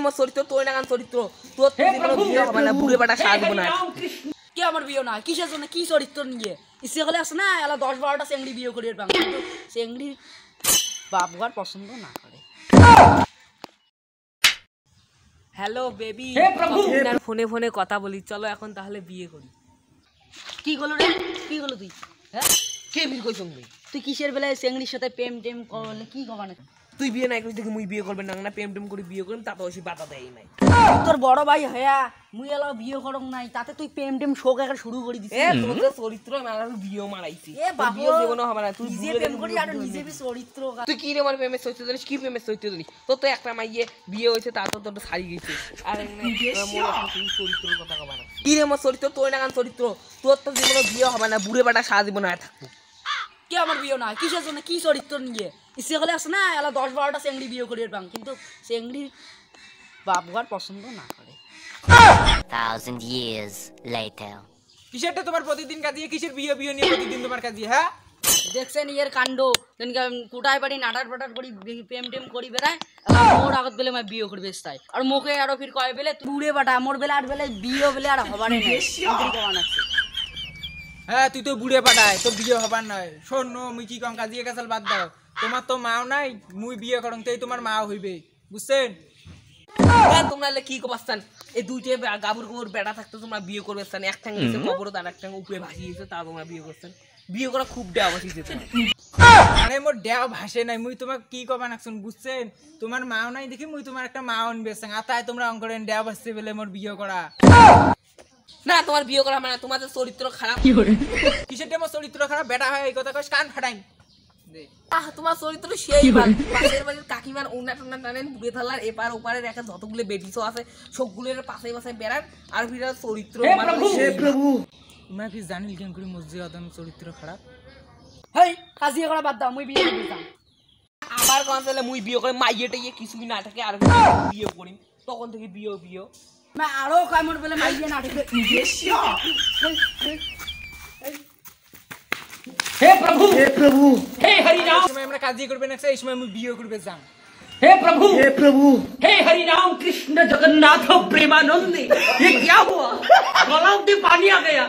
আমার চরিত্র তোর নাগান চরিত্র তোর বিয়ে হবে না বুড়ে বাটা সারা জীবন কে আমার বিয়ে না কিসের জন্য কি চরিত্র নিয়ে ইচ্ছে হলে আছে না এলা 10-12টা চেংড়ি বিয়ে করিয়ে পাবো কিন্তু চেংড়ি বাবুয়ার পছন্দ না করে। হ্যালো বেবি ফোনে ফোনে কথা বলি চলো এখন তাহলে বিয়ে করি। কি করলো রে কি করলো তুই হ্যাঁ কে বিয়ে কইছ তুই কিসের বেলায় চেংড়ির সাথে প্রেম টেম করলে কি কবা না তুই বিয়ে নাই করিস দেখি মুই বিয়ে করবেন না প্রেম টেম করে বিয়ে করিম তাতে ওই বাধা দেয় নাই তোর বড় ভাই হ্যাঁ মুই এলা বিয়ে করং নাই তাতে তুই প্রেম টেম শোক একটা শুরু করে দিছিস তোর চরিত্র মেলা বিয়ে মারাইছি বিয়ে জীবন হবে না তুই নিজে প্রেম করি আর নিজে চরিত্র তুই কি রে আমার প্রেমের চরিত্র জানিস কি প্রেমের চরিত্র জানিস তোর তো একটা মাইয়ে বিয়ে হয়েছে তা তো তোর ছাড়ি গেছে আর চরিত্রের কথা কবা না কি রে আমার চরিত্র তোর নাগান চরিত্র তোর তো জীবনে বিয়ে হবে না বুড়ে বাটা সারা জীবন হয়ে থাকবো। কে আমার বিয়ে না কিসের জন্য কি চরিত্র নিয়ে ইচ্ছে হলে আছে না এলা 10-12টা চেংড়ি বিয়ে করিয়ে পাবো কিন্তু চেংড়ি বাবুয়ার পছন্দ না করে। 1,000 years later. কিসেরটা তোমার প্রতিদিন কাজিয়ে কিসের বিয়ে বিয়ে নিয়ে প্রতিদিন তোমার কাজিয়ে হ্যাঁ দেখছেন ইয়ের কাণ্ড কুটাই বাড়ি নাটার পাটার করি প্রেম টেম করি বেড়ায় মোর আগত বেলে মাই বিয়ে করবে তাই আর মুখে আরো ফির কয় বেলে তুড়ে বাটা মোর বেলে আর বেলে বিয়ে বেলে আর হবারই নাই কমান আছে। হ্যাঁ তুই তো বুড়ে পাঠায় তোর বিয়ে হবার নয় শোন মুই কি কম কাজিয়ে কাছাল বাদ দাও তোমার তো মাও নাই মুই বিয়ে করং তাই তোমার মাও হইবে বুঝছেন তোমরা কি কবাস্তান এই দুইটে গাবুর গোবর বেড়া থাকতে তোমরা বিয়ে করবে এক ঠ্যাং নিচে কবর আর এক ঠ্যাং উপরে ভাসিয়েছে তা তোমরা বিয়ে করছেন বিয়ে করা খুব দেওয়া বসিয়েছে আরে মোর দেওয়া ভাসে নাই মুই তোমার কি কবা নাকছুন বুঝছেন তোমার মাও নাই দেখি মুই তোমার একটা মা আনবে আতায় তোমরা অঙ্করেন দেওয়া ভাসছে বলে মোর বিয়ে করা না তোমার বিয়ে করা মানে তোমাদের চরিত্র খারাপ কিসের আমার চরিত্র খারাপ বেটা হয় এই কথা কইস কান ফাটাই তোমার চরিত্র সেই পাশের বাড়ির কাকিমার ওনা টোনা টানেন বুড়ে থালার এপার ওপারে রেখে যতগুলো বেটিসও আছে সবগুলোর পাশে পাশে বেড়ান আর ফিরে চরিত্র প্রভু তোমরা কি জানিল কেন করে মসজিদ আদম চরিত্র খারাপ হেই কাজিয়ে করা বাদ দাও মুই বিয়ে করতাম আবার কোন মুই বিয়ে করে মাইয়েটা গিয়ে কিছুই না থাকে আর বিয়ে করি তখন থেকে বিয়ে मैं आरो कामर बेले माइए ना ठीक हे प्रभु हे हरि राम मैं हमरा काजी करबे ना এই সময় আমি বিয়ে করবে যাম हे प्रभु हे हरि राम कृष्ण जगन्नाथ प्रेमानंद ये क्या हुआ गलाव में पानी आ गया।